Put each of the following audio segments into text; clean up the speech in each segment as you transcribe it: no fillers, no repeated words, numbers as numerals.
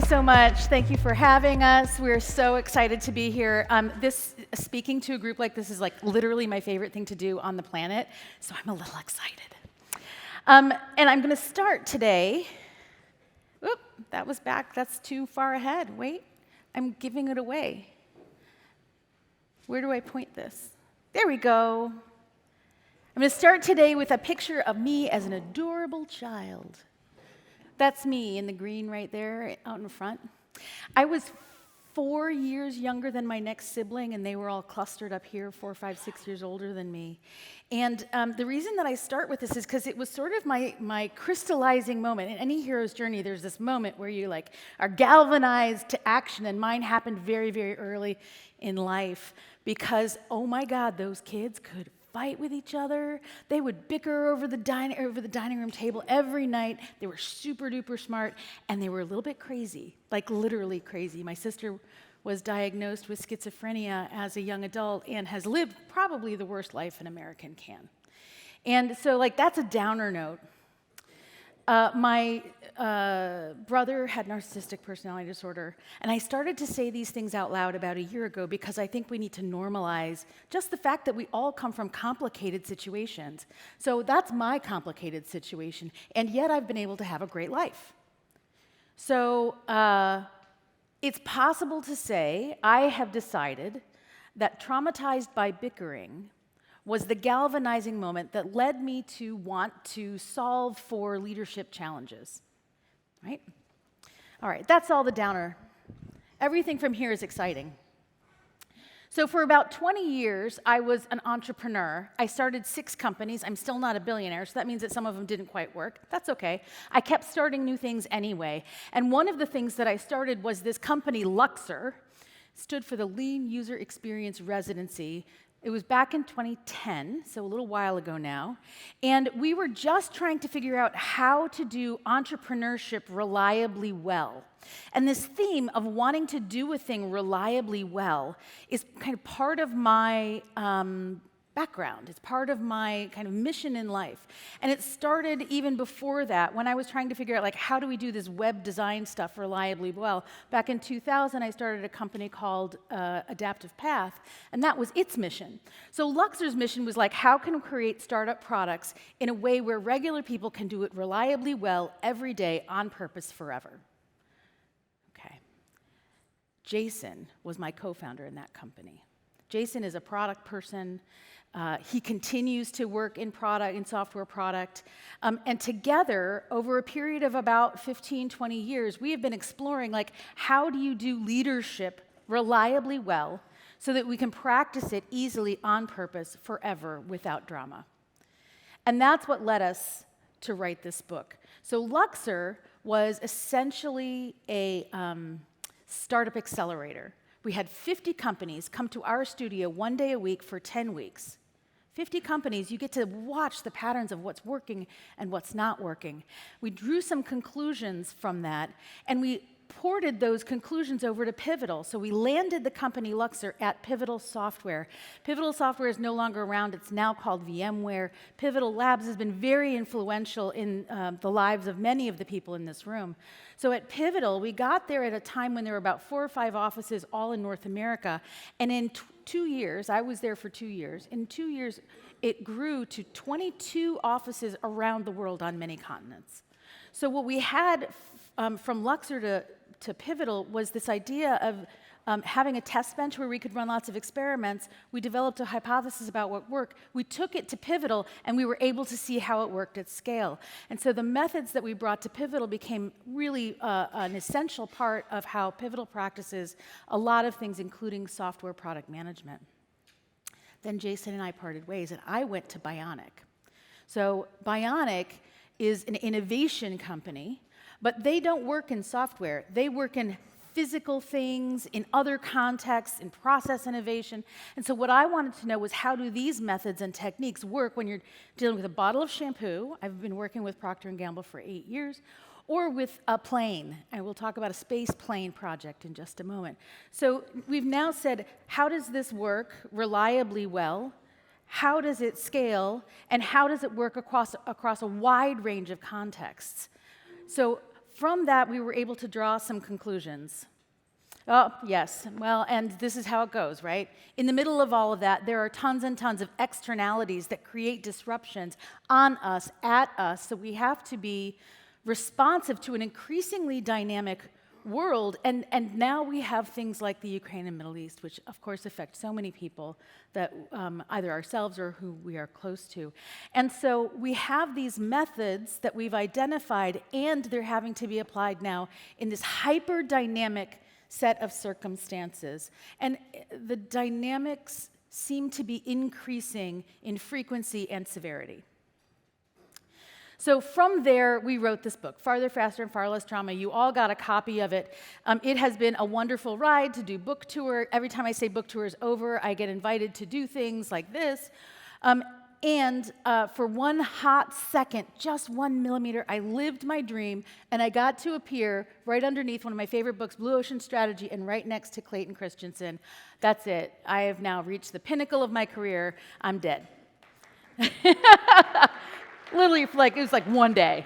so much. Thank you for having us. We're so excited to be here. Speaking to a group like this is like literally my favorite thing to do on the planet, so I'm a little excited. And I'm going to start today. Oop, that was back. That's too far ahead. Wait, I'm giving it away. Where do I point this? There we go. I'm going to start today with a picture of me as an adorable child. That's me in the green right there out in front. I was 4 years younger than my next sibling, and they were all clustered up here, 4, 5, 6 years older than me. And the reason that I start with this is because it was sort of my crystallizing moment. In any hero's journey, there's this moment where you are galvanized to action, and mine happened very, very early in life because, oh my God, those kids could fight with each other. They would bicker over the dining room table every night. They were super duper smart, and they were a little bit crazy, like literally crazy. My sister was diagnosed with schizophrenia as a young adult and has lived probably the worst life an American can. And so that's a downer note. My brother had narcissistic personality disorder, and I started to say these things out loud about a year ago because I think we need to normalize just the fact that we all come from complicated situations. So that's my complicated situation, and yet I've been able to have a great life. So it's possible to say I have decided that traumatized by bickering was the galvanizing moment that led me to want to solve for leadership challenges, right? All right, that's all the downer. Everything from here is exciting. So for about 20 years, I was an entrepreneur. I started 6 companies. I'm still not a billionaire, so that means that some of them didn't quite work. That's okay. I kept starting new things anyway. And one of the things that I started was this company, Luxr, stood for the Lean User Experience Residency. It was back in 2010, so a little while ago now, and we were just trying to figure out how to do entrepreneurship reliably well. And this theme of wanting to do a thing reliably well is kind of part of my background. It's part of my kind of mission in life. And it started even before that, when I was trying to figure out, how do we do this web design stuff reliably well? Back in 2000, I started a company called Adaptive Path, and that was its mission. So Luxr's mission was how can we create startup products in a way where regular people can do it reliably well every day on purpose forever? Okay. Jason was my co-founder in that company. Jason is a product person. He continues to work in software product. And together, over a period of about 15, 20 years, we have been exploring, how do you do leadership reliably well so that we can practice it easily on purpose forever without drama. And that's what led us to write this book. So Luxr was essentially a startup accelerator. We had 50 companies come to our studio 1 day a week for 10 weeks. 50 companies, you get to watch the patterns of what's working and what's not working. We drew some conclusions from that, and we ported those conclusions over to Pivotal. So we landed the company Luxr at Pivotal Software. Pivotal Software is no longer around. It's now called VMware. Pivotal Labs has been very influential in the lives of many of the people in this room. So at Pivotal, we got there at a time when there were about 4 or 5 offices all in North America. And in 2 years, I was there for 2 years. In 2 years, it grew to 22 offices around the world on many continents. So what we had from Luxr to Pivotal was this idea of having a test bench where we could run lots of experiments. We developed a hypothesis about what worked. We took it to Pivotal, and we were able to see how it worked at scale. And so the methods that we brought to Pivotal became really an essential part of how Pivotal practices a lot of things, including software product management. Then Jason and I parted ways, and I went to Bionic. So Bionic is an innovation company, but they don't work in software. They work in physical things, in other contexts, in process innovation. And so what I wanted to know was, how do these methods and techniques work when you're dealing with a bottle of shampoo? I've been working with Procter & Gamble for 8 years. Or with a plane, and we'll talk about a space plane project in just a moment. So we've now said, how does this work reliably well? How does it scale? And how does it work across a wide range of contexts? So from that, we were able to draw some conclusions. Oh, yes. Well, and this is how it goes, right? In the middle of all of that, there are tons and tons of externalities that create disruptions on us, at us, so we have to be responsive to an increasingly dynamic world. And now we have things like the Ukraine and Middle East, which of course affect so many people that either ourselves or who we are close to. And so we have these methods that we've identified, and they're having to be applied now in this hyperdynamic set of circumstances. And the dynamics seem to be increasing in frequency and severity. So from there, we wrote this book, Farther, Faster, and Far Less Trauma. You all got a copy of it. It has been a wonderful ride to do book tour. Every time I say book tour is over, I get invited to do things like this. For one hot second, just 1 millimeter, I lived my dream, and I got to appear right underneath one of my favorite books, Blue Ocean Strategy, and right next to Clayton Christensen. That's it. I have now reached the pinnacle of my career. I'm dead. Literally, it was like one day.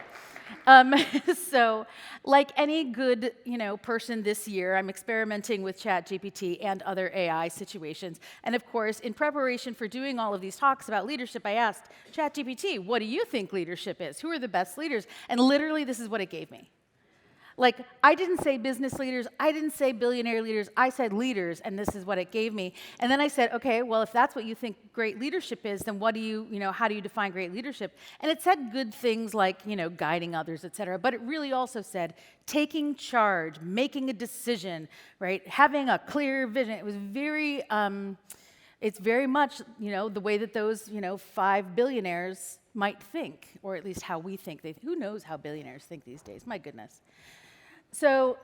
So, like any good, person this year, I'm experimenting with ChatGPT and other AI situations. And of course, in preparation for doing all of these talks about leadership, I asked ChatGPT, what do you think leadership is? Who are the best leaders? And literally, this is what it gave me. Like, I didn't say business leaders, I didn't say billionaire leaders, I said leaders, and this is what it gave me. And then I said, okay, well, if that's what you think great leadership is, then how do you define great leadership? And it said good things like, guiding others, et cetera, but it really also said taking charge, making a decision, right? Having a clear vision. It was very, it's very much, the way that those, 5 billionaires might think, or at least how we think. Who knows how billionaires think these days? My goodness. So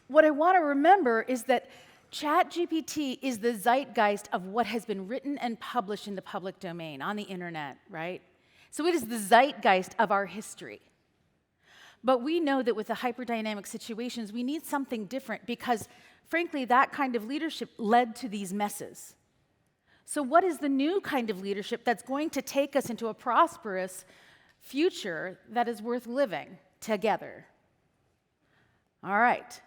what I want to remember is that ChatGPT is the zeitgeist of what has been written and published in the public domain on the internet, right? So it is the zeitgeist of our history. But we know that with the hyperdynamic situations, we need something different because, frankly, that kind of leadership led to these messes. So what is the new kind of leadership that's going to take us into a prosperous future that is worth living together? All right.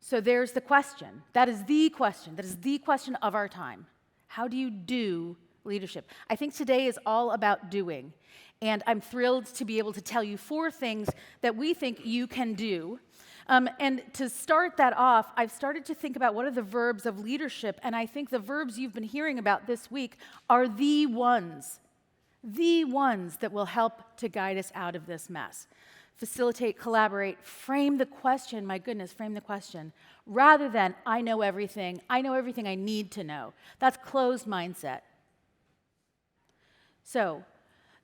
So there's the question. That is the question. That is the question of our time. How do you do leadership? I think today is all about doing. And I'm thrilled to be able to tell you 4 things that we think you can do. And to start that off, I've started to think about what are the verbs of leadership, and I think the verbs you've been hearing about this week are the ones that will help to guide us out of this mess. Facilitate, collaborate, frame the question, my goodness, frame the question, rather than I know everything I need to know. That's closed mindset. So,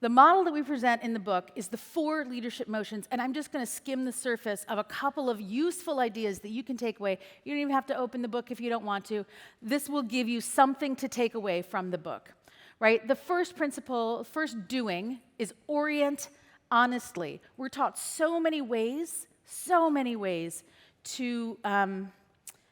the model that we present in the book is the 4 leadership motions, and I'm just going to skim the surface of a couple of useful ideas that you can take away. You don't even have to open the book if you don't want to. This will give you something to take away from the book, right? The first principle, first doing, is orient honestly. We're taught so many ways to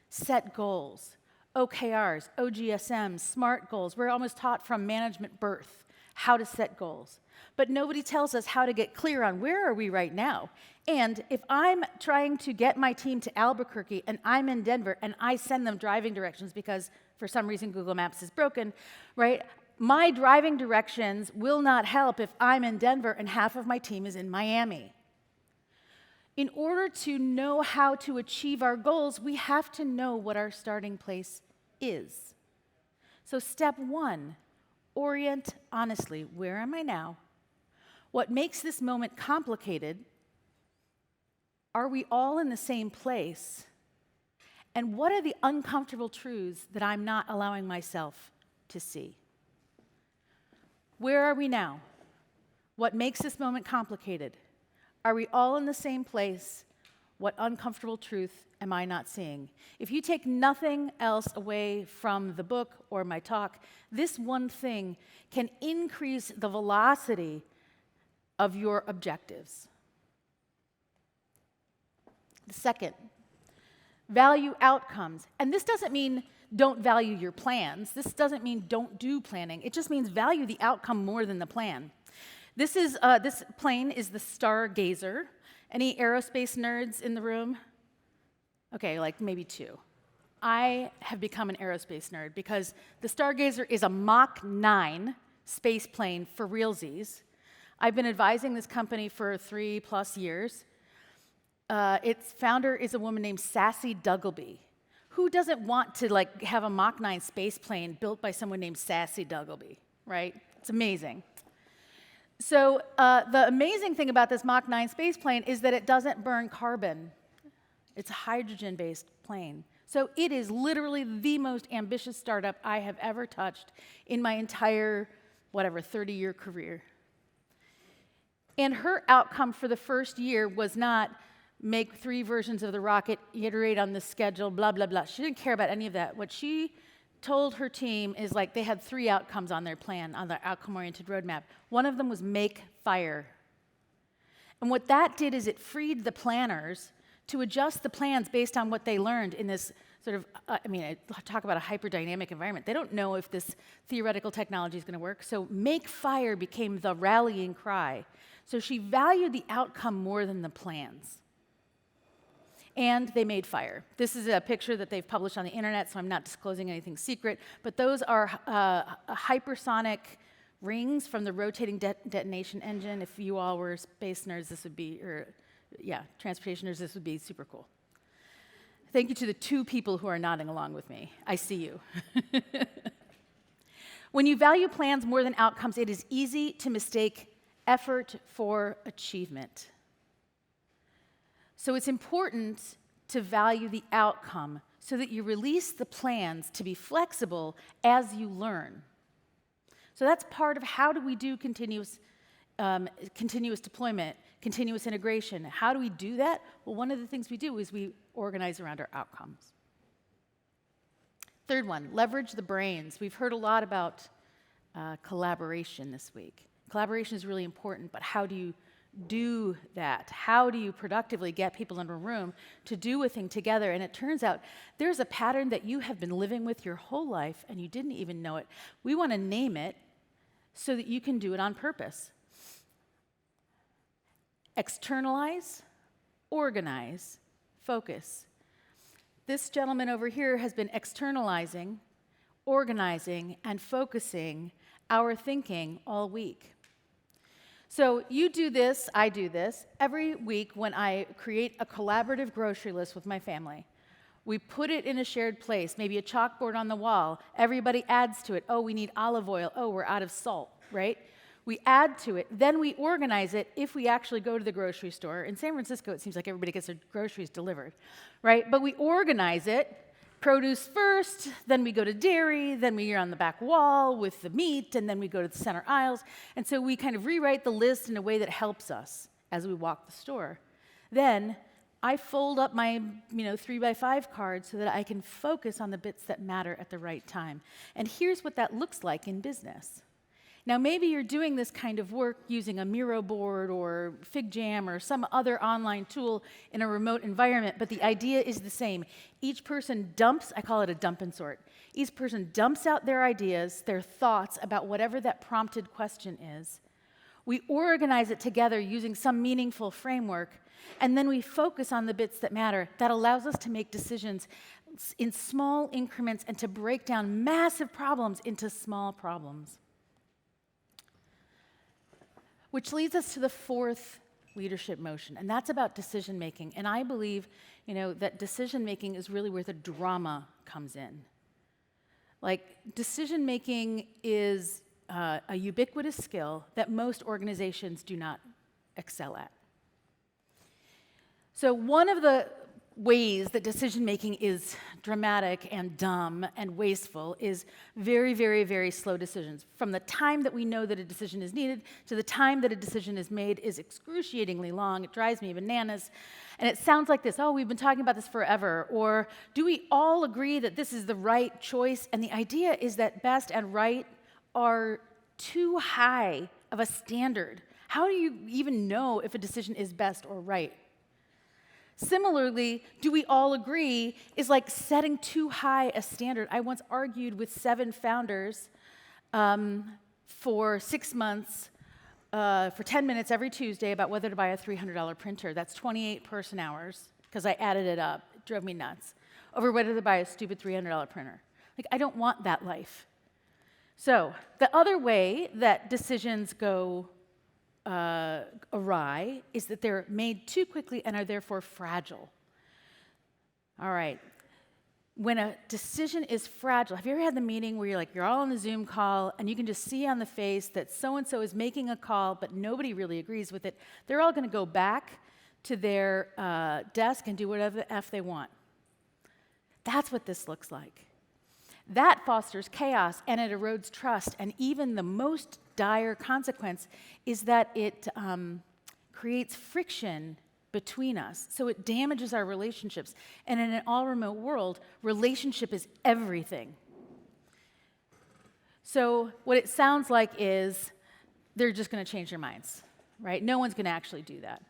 set goals. OKRs, OGSMs, SMART goals. We're almost taught from management birth how to set goals. But nobody tells us how to get clear on where are we right now. And if I'm trying to get my team to Albuquerque and I'm in Denver and I send them driving directions because for some reason Google Maps is broken, right? My driving directions will not help if I'm in Denver and half of my team is in Miami. In order to know how to achieve our goals, we have to know what our starting place is. So step 1, orient honestly. Where am I now? What makes this moment complicated? Are we all in the same place? And what are the uncomfortable truths that I'm not allowing myself to see? Where are we now? What makes this moment complicated? Are we all in the same place? What uncomfortable truth am I not seeing? If you take nothing else away from the book or my talk, this one thing can increase the velocity of your objectives. The second, value outcomes. And this doesn't mean don't value your plans. This doesn't mean don't do planning. It just means value the outcome more than the plan. This plane is the Stargazer, Any aerospace nerds in the room? Okay, like maybe 2. I have become an aerospace nerd because the Stargazer is a Mach 9 space plane for realsies. I've been advising this company for 3+ years. Its founder is a woman named Sassy Duggleby. Who doesn't want to have a Mach 9 space plane built by someone named Sassy Duggleby, right? It's amazing. So the amazing thing about this Mach 9 space plane is that it doesn't burn carbon. It's a hydrogen-based plane. So it is literally the most ambitious startup I have ever touched in my entire, 30-year career. And her outcome for the first year was not make 3 versions of the rocket, iterate on the schedule, blah, blah, blah. She didn't care about any of that. What she told her team is they had 3 outcomes on their plan, on their outcome-oriented roadmap. One of them was make fire. And what that did is it freed the planners to adjust the plans based on what they learned in this sort of, I talk about a hyperdynamic environment. They don't know if this theoretical technology is going to work. So make fire became the rallying cry. So she valued the outcome more than the plans. And they made fire. This is a picture that they've published on the internet, so I'm not disclosing anything secret. But those are hypersonic rings from the rotating detonation engine. If you all were space nerds, this would be, transportation nerds, this would be super cool. Thank you to the 2 people who are nodding along with me. I see you. When you value plans more than outcomes, it is easy to mistake effort for achievement. So it's important to value the outcome so that you release the plans to be flexible as you learn. So that's part of how do we do continuous deployment, continuous integration. How do we do that? Well, one of the things we do is we organize around our outcomes. Third one, leverage the brains. We've heard a lot about collaboration this week. Collaboration is really important, but how do you do that? How do you productively get people in a room to do a thing together? And it turns out there's a pattern that you have been living with your whole life and you didn't even know it. We want to name it so that you can do it on purpose. Externalize, organize, focus. This gentleman over here has been externalizing, organizing, and focusing our thinking all week. So you do this, I do this. Every week when I create a collaborative grocery list with my family, we put it in a shared place, maybe a chalkboard on the wall. Everybody adds to it. Oh, we need olive oil. Oh, we're out of salt, right? We add to it. Then we organize it if we actually go to the grocery store. In San Francisco, it seems like everybody gets their groceries delivered, right? But we organize it. Produce first, then we go to dairy, then we are on the back wall with the meat, and then we go to the center aisles. And so we kind of rewrite the list in a way that helps us as we walk the store. Then I fold up my 3x5 cards so that I can focus on the bits that matter at the right time. And here's what that looks like in business. Now, maybe you're doing this kind of work using a Miro board or FigJam or some other online tool in a remote environment, but the idea is the same. Each person dumps, I call it a dump and sort. Each person dumps out their ideas, their thoughts about whatever that prompted question is. We organize it together using some meaningful framework, and then we focus on the bits that matter. That allows us to make decisions in small increments and to break down massive problems into small problems. Which leads us to the 4th leadership motion, and that's about decision-making. And I believe, that decision-making is really where the drama comes in. Decision-making is a ubiquitous skill that most organizations do not excel at. So one of the ways that decision-making is dramatic and dumb and wasteful is very, very, very slow decisions. From the time that we know that a decision is needed to the time that a decision is made is excruciatingly long. It drives me bananas. And it sounds like this, oh, we've been talking about this forever. Or do we all agree that this is the right choice? And the idea is that best and right are too high of a standard. How do you even know if a decision is best or right? Similarly, do we all agree is like setting too high a standard. I once argued with 7 founders for 6 months for 10 minutes every Tuesday about whether to buy a $300 printer. That's 28 person hours, because I added it up. It drove me nuts. Over whether to buy a stupid $300 printer. Like, I don't want that life. So the other way that decisions go awry is that they're made too quickly and are therefore fragile. All right. When a decision is fragile, have you ever had the meeting where you're all on a Zoom call and you can just see on the face that so-and-so is making a call, but nobody really agrees with it? They're all going to go back to their desk and do whatever the F they want. That's what this looks like. That fosters chaos and it erodes trust. And even the most dire consequence is that it creates friction between us. So it damages our relationships. And in an all-remote world, relationship is everything. So what it sounds like is they're just going to change their minds, right? No one's going to actually do that.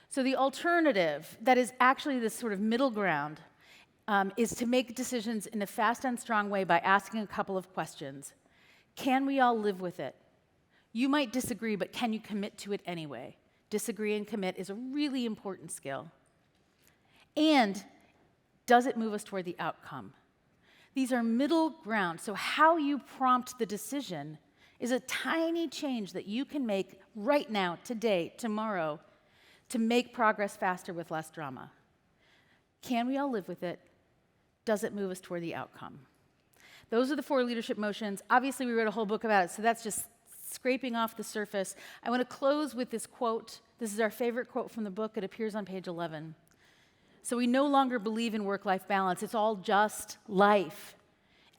So the alternative, that is actually this sort of middle ground, is to make decisions in a fast and strong way by asking a couple of questions. Can we all live with it? You might disagree, but can you commit to it anyway? Disagree and commit is a really important skill. And does it move us toward the outcome? These are middle ground. So how you prompt the decision is a tiny change that you can make right now, today, tomorrow, to make progress faster with less drama. Can we all live with it? Does it move us toward the outcome? Those are the 4 leadership motions. Obviously, we wrote a whole book about it, so that's just scraping off the surface. I want to close with this quote. This is our favorite quote from the book. It appears on page 11. So we no longer believe in work-life balance. It's all just life.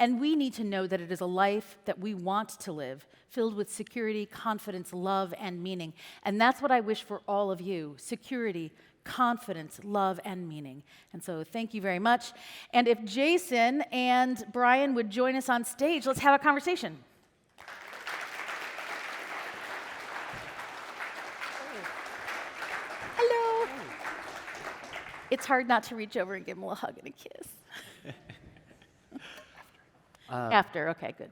And we need to know that it is a life that we want to live, filled with security, confidence, love, and meaning. And that's what I wish for all of you: security, confidence, love, and meaning. And so thank you very much. And if Jason and Brian would join us on stage, let's have a conversation. Hello. It's hard not to reach over and give them a hug and a kiss. After, okay, good.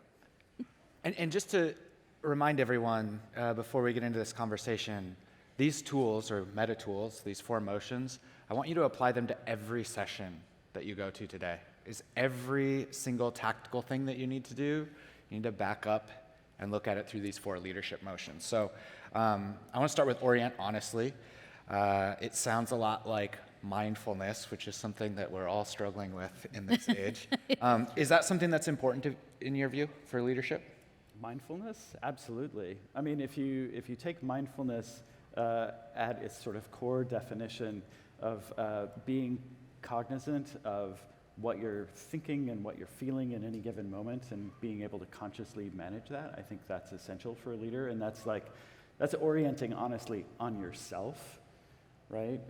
And just to remind everyone, before we get into this conversation, these tools, or meta tools, these 4 motions, I want you to apply them to every session that you go to today. Is every single tactical thing that you need to do, you need to back up and look at it through these 4 leadership motions. So I want to start with Orient Honestly. It sounds a lot like mindfulness, which is something that we're all struggling with in this age. Is that something that's important in your view for leadership? Mindfulness? Absolutely. I mean, if you take mindfulness at its sort of core definition of being cognizant of what you're thinking and what you're feeling in any given moment and being able to consciously manage that, I think that's essential for a leader. And that's orienting honestly on yourself, right?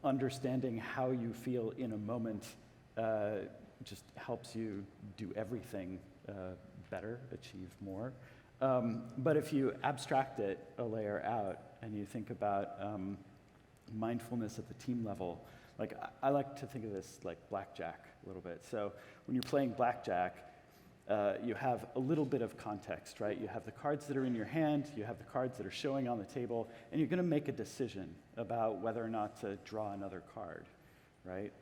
Understanding how you feel in a moment just helps you do everything better, achieve more. But if you abstract it a layer out and you think about mindfulness at the team level, like I like to think of this like blackjack a little bit. So when you're playing blackjack, you have a little bit of context, right? You have the cards that are in your hand, you have the cards that are showing on the table, and you're going to make a decision about whether or not to draw another card, right?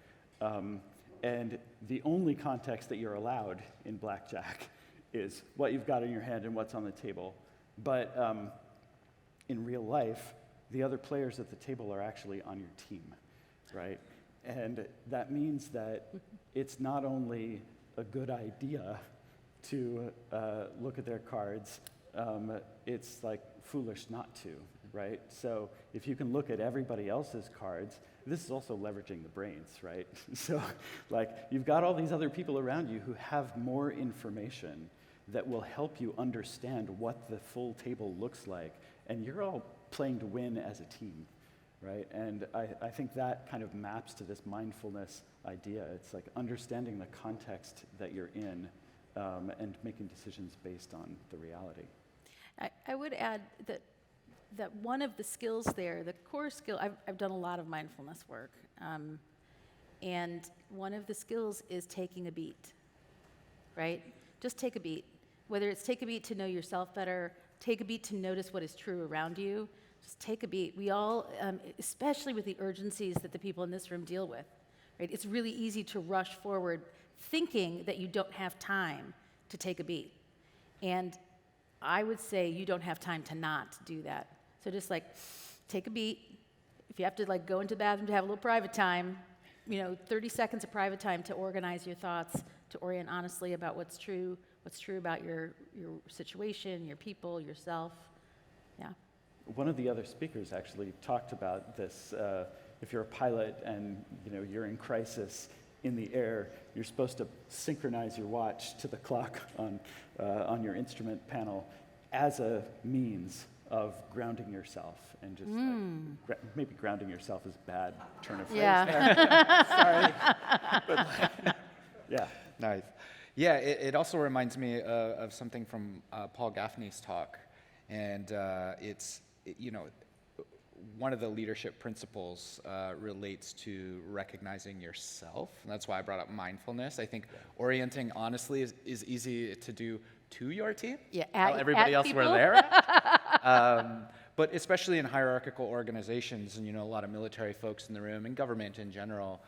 And the only context that you're allowed in blackjack is what you've got in your hand and what's on the table. But in real life, the other players at the table are actually on your team, right? And that means that it's not only a good idea to look at their cards, it's like foolish not to, right? So if you can look at everybody else's cards, this is also leveraging the brains, right? So like you've got all these other people around you who have more information that will help you understand what the full table looks like, and you're all playing to win as a team, right? And I think that kind of maps to this mindfulness idea. It's like understanding the context that you're in and making decisions based on the reality. I would add that one of the skills there, the core skill, I've done a lot of mindfulness work, and one of the skills is taking a beat, right? Just take a beat. Whether it's take a beat to know yourself better, take a beat to notice what is true around you. Just take a beat. We all, especially with the urgencies that the people in this room deal with, right? It's really easy to rush forward thinking that you don't have time to take a beat. And I would say you don't have time to not do that. So just like take a beat. If you have to like go into the bathroom to have a little private time, 30 seconds of private time to organize your thoughts, to orient honestly about what's true about your situation, your people, yourself. Yeah. One of the other speakers actually talked about this. If you're a pilot and you're in crisis in the air, you're supposed to synchronize your watch to the clock on your instrument panel as a means of grounding yourself, and just maybe grounding yourself is a bad turn of phrase there. Sorry. But, yeah. Nice. Yeah, it also reminds me of something from Paul Gaffney's talk, and one of the leadership principles relates to recognizing yourself, and that's why I brought up mindfulness. I think orienting honestly is easy to do to your team, while everybody else were there. But especially in hierarchical organizations, and a lot of military folks in the room, and government in general,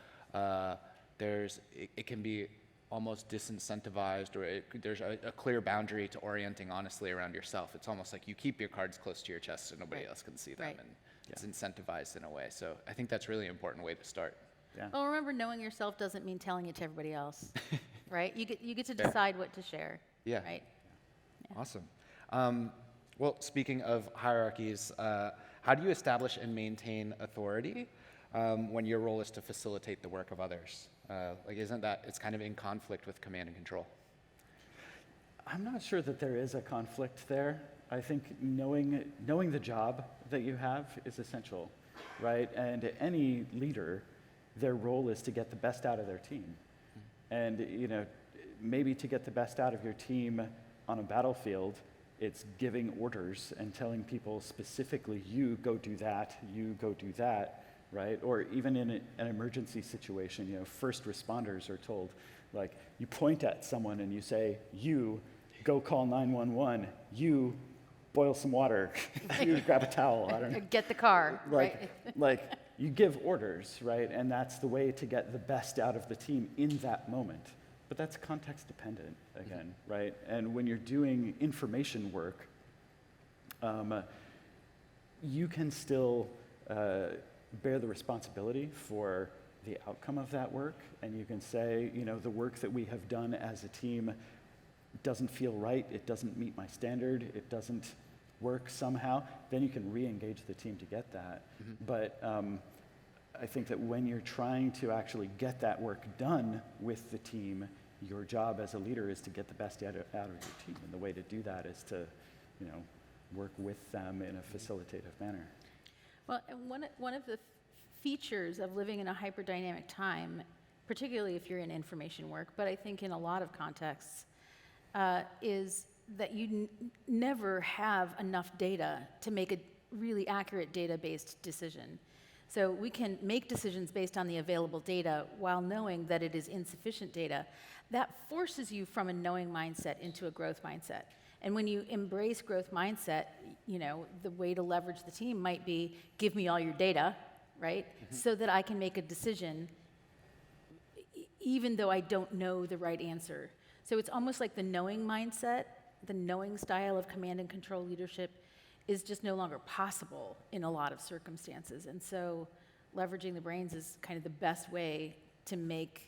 it can be almost disincentivized, or there's a clear boundary to orienting honestly around yourself. It's almost like you keep your cards close to your chest so nobody else can see them, and it's incentivized in a way. So I think that's really an important way to start. Yeah. Well, remember, knowing yourself doesn't mean telling it to everybody else, right? You get to decide what to share. Yeah. Right. Yeah. Awesome. Well, speaking of hierarchies, how do you establish and maintain authority when your role is to facilitate the work of others? Isn't that it's kind of in conflict with command and control? I'm not sure that there is a conflict there. I think knowing the job that you have is essential, right? And any leader, their role is to get the best out of their team. And maybe to get the best out of your team on a battlefield, it's giving orders and telling people specifically, you go do that, right? Or even in an emergency situation, first responders are told, like, you point at someone and you say, you go call 911, you boil some water, you grab a towel, I don't know. Get the car, right? Like you give orders, right? And that's the way to get the best out of the team in that moment. But that's context dependent again, right? And when you're doing information work, you can still bear the responsibility for the outcome of that work, and you can say, the work that we have done as a team doesn't feel right, it doesn't meet my standard, it doesn't work somehow, then you can re-engage the team to get that. Mm-hmm. But I think that when you're trying to actually get that work done with the team, your job as a leader is to get the best out of your team, and the way to do that is to, work with them in a facilitative manner. Well, and one of the features of living in a hyperdynamic time, particularly if you're in information work, but I think in a lot of contexts, is that you never have enough data to make a really accurate data-based decision. So we can make decisions based on the available data while knowing that it is insufficient data. That forces you from a knowing mindset into a growth mindset. And when you embrace growth mindset, the way to leverage the team might be, give me all your data, right? Mm-hmm. So that I can make a decision even though I don't know the right answer. So it's almost like the knowing mindset, the knowing style of command and control leadership is just no longer possible in a lot of circumstances. And so leveraging the brains is kind of the best way to make,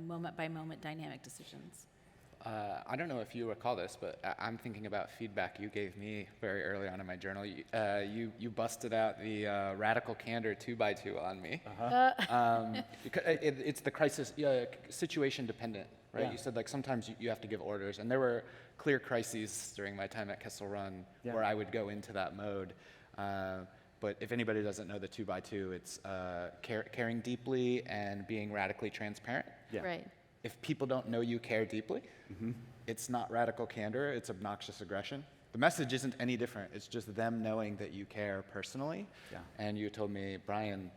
moment by moment dynamic decisions. I don't know if you recall this, but I'm thinking about feedback you gave me very early on in my journal. You busted out the radical candor 2x2 on me. Because it's the crisis, situation dependent, right? Yeah. You said sometimes you have to give orders, and there were clear crises during my time at Kessel Run where I would go into that mode. But if anybody doesn't know the 2x2, it's caring deeply and being radically transparent. Yeah. Right. If people don't know you care deeply, it's not radical candor, it's obnoxious aggression. The message isn't any different. It's just them knowing that you care personally. Yeah. And you told me, Brian,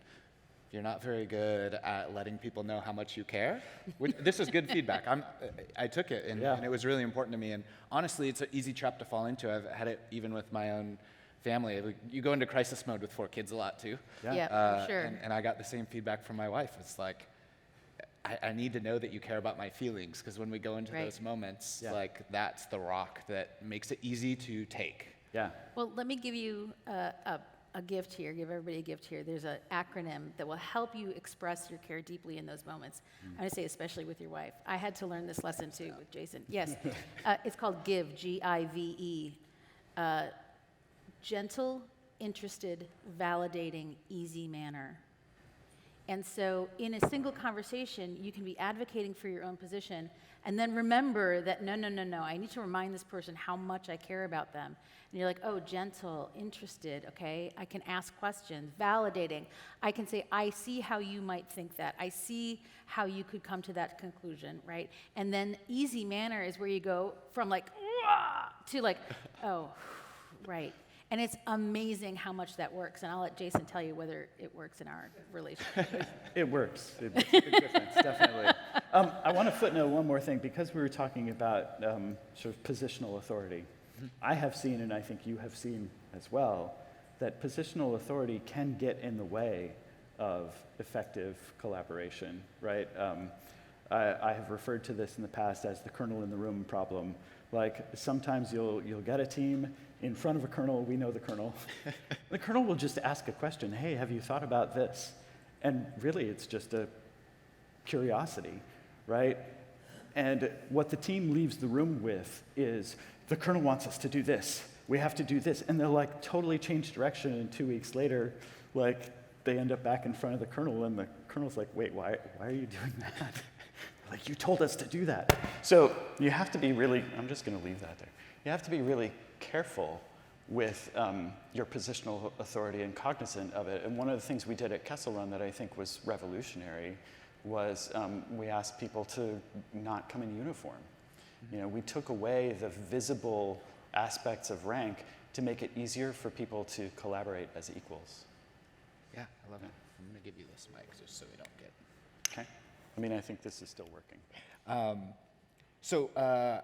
if you're not very good at letting people know how much you care, this is good feedback. I took it, and it was really important to me. And honestly, it's an easy trap to fall into. I've had it even with my own family. You go into crisis mode with 4 kids a lot, too. Yeah, for sure. And I got the same feedback from my wife. It's like, I need to know that you care about my feelings, because when we go into those moments, like, that's the rock that makes it easy to take. Yeah. Well, let me give you a gift here, give everybody a gift here. There's an acronym that will help you express your care deeply in those moments. I'm going to say especially with your wife. I had to learn this lesson too with Jason. Yes, it's called GIVE, G-I-V-E. Gentle, interested, validating, easy manner. And so in a single conversation, you can be advocating for your own position, and then remember that, no, I need to remind this person how much I care about them. And you're like, oh, gentle, interested, okay? I can ask questions, validating. I can say, I see how you might think that. I see how you could come to that conclusion, right? And then easy manner is where you go from like, wah, to like, oh, right. And it's amazing how much that works. And I'll let Jason tell you whether it works in our relationship. It works. It makes a big difference, definitely. I want to footnote one more thing, because we were talking about sort of positional authority. I have seen, and I think you have seen as well, that positional authority can get in the way of effective collaboration, right? I have referred to this in the past as the kernel in the room problem. Like, sometimes you'll get a team in front of a kernel. We know the kernel. The kernel will just ask a question. Hey, have you thought about this? And really, it's just a curiosity, right? And what the team leaves the room with is, the kernel wants us to do this. We have to do this. And they'll like totally change direction, and 2 weeks later, like, they end up back in front of the kernel, and the kernel's like, wait, why are you doing that? Like, you told us to do that. So you have to be really, I'm just going to leave that there. You have to be really careful with your positional authority and cognizant of it. And one of the things we did at Kessel Run that I think was revolutionary was we asked people to not come in uniform. You know, we took away the visible aspects of rank to make it easier for people to collaborate as equals. Yeah, I love it. I'm going to give you this mic just so we don't get... Okay. I mean, I think this is still working.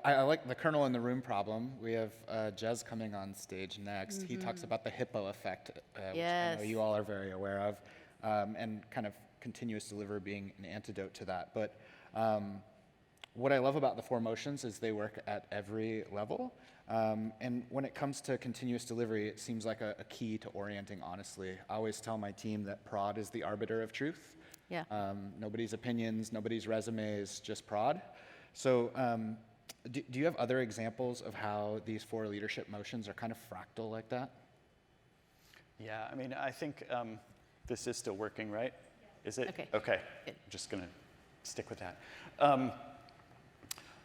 I like the kernel in the room problem. We have Jez coming on stage next. He talks about the hippo effect, which I know you all are very aware of, and kind of continuous delivery being an antidote to that. But what I love about the 4 motions is they work at every level. And when it comes to continuous delivery, it seems like a key to orienting honestly. I always tell my team that prod is the arbiter of truth. Yeah. Nobody's opinions, nobody's resumes, just prod. So do you have other examples of how these 4 leadership motions are kind of fractal like that? Yeah, I mean, I think this is still working, right? Is it? Okay. Okay. Good. I'm just going to stick with that.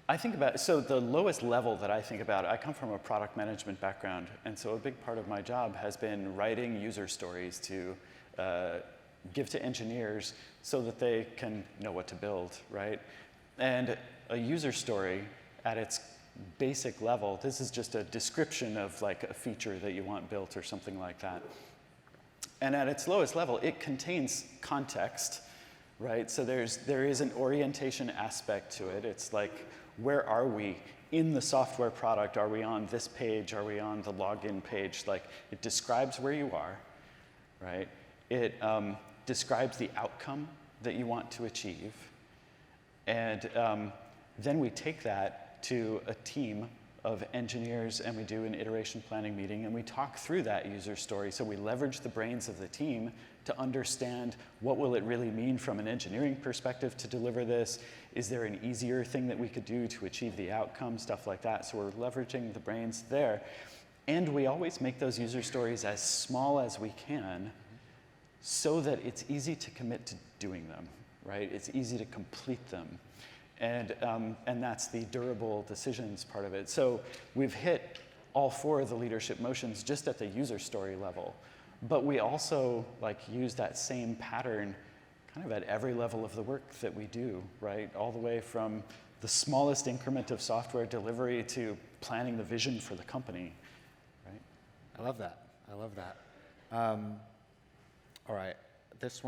I think about, so the lowest level that I think about, I come from a product management background, and so a big part of my job has been writing user stories to give to engineers so that they can know what to build, right? And a user story at its basic level, this is just a description of like a feature that you want built or something like that. And at its lowest level, it contains context, right? So there is an orientation aspect to it. It's like, where are we in the software product? Are we on this page? Are we on the login page? Like, it describes where you are, right? It describes the outcome that you want to achieve. And then we take that to a team of engineers, and we do an iteration planning meeting, and we talk through that user story. So we leverage the brains of the team to understand what will it really mean from an engineering perspective to deliver this. Is there an easier thing that we could do to achieve the outcome, stuff like that. So we're leveraging the brains there. And we always make those user stories as small as we can so that it's easy to commit to doing them, right? It's easy to complete them. And that's the durable decisions part of it. So we've hit all 4 of the leadership motions just at the user story level. But we also like use that same pattern kind of at every level of the work that we do, right? All the way from the smallest increment of software delivery to planning the vision for the company, right? I love that. I love that. All right. this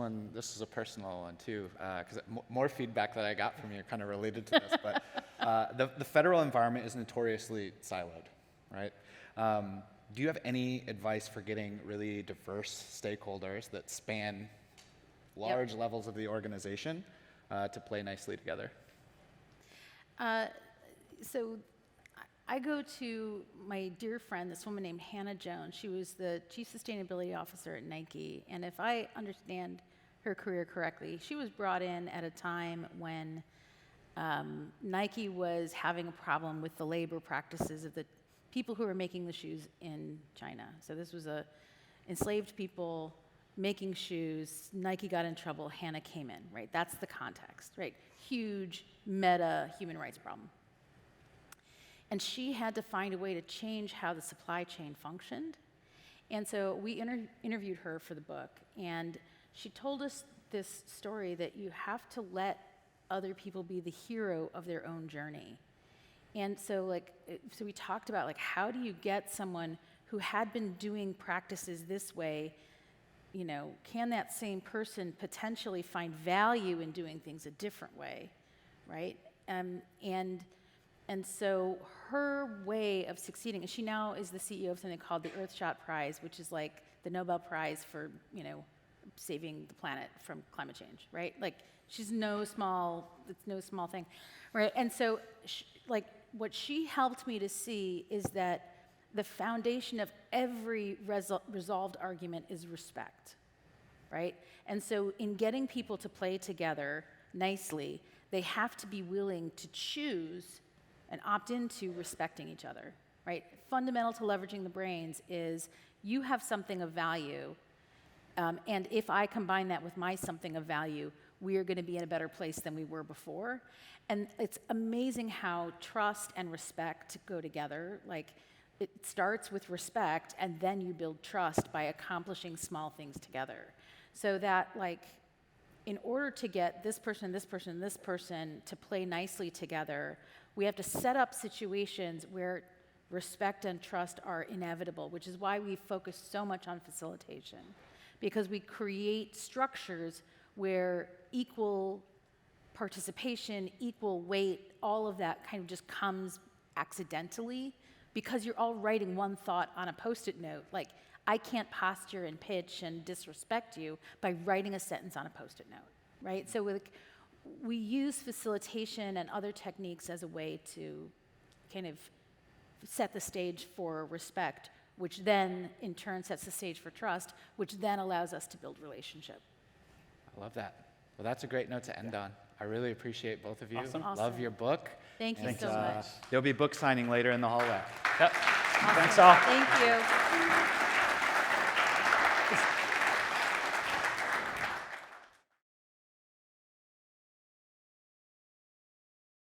is a personal one too, because more feedback that I got from you kind of related to this, but the federal environment is notoriously siloed, right? Do you have any advice for getting really diverse stakeholders that span large levels of the organization to play nicely together? So I go to my dear friend, this woman named Hannah Jones. She was the chief sustainability officer at Nike. And if I understand her career correctly, she was brought in at a time when Nike was having a problem with the labor practices of the people who were making the shoes in China. So this was enslaved people making shoes. Nike got in trouble. Hannah came in, right? That's the context, right? Huge meta human rights problem. And she had to find a way to change how the supply chain functioned. And so we interviewed her for the book, and she told us this story that you have to let other people be the hero of their own journey. And so so we talked about how do you get someone who had been doing practices this way, can that same person potentially find value in doing things a different way, right? And so her way of succeeding, and she now is the CEO of something called the Earthshot Prize, which is like the Nobel Prize for, saving the planet from climate change, right? It's no small thing, right? And so, what she helped me to see is that the foundation of every resolved argument is respect, right? And so in getting people to play together nicely, they have to be willing to choose and opt into respecting each other, right? Fundamental to leveraging the brains is you have something of value, and if I combine that with my something of value, we are going to be in a better place than we were before. And it's amazing how trust and respect go together. It starts with respect, and then you build trust by accomplishing small things together. So that, in order to get this person, and this person, and this person to play nicely together, we have to set up situations where respect and trust are inevitable, which is why we focus so much on facilitation, because we create structures where equal participation, equal weight, all of that kind of just comes accidentally because you're all writing one thought on a Post-it note. I can't posture and pitch and disrespect you by writing a sentence on a Post-it note, right? So we use facilitation and other techniques as a way to kind of set the stage for respect, which then in turn sets the stage for trust, which then allows us to build relationship. I love that. Well, that's a great note to end on. I really appreciate both of you. Awesome. Love your book. Thank you so much. There'll be book signing later in the hallway. Yep. Awesome. Thanks all. Thank you.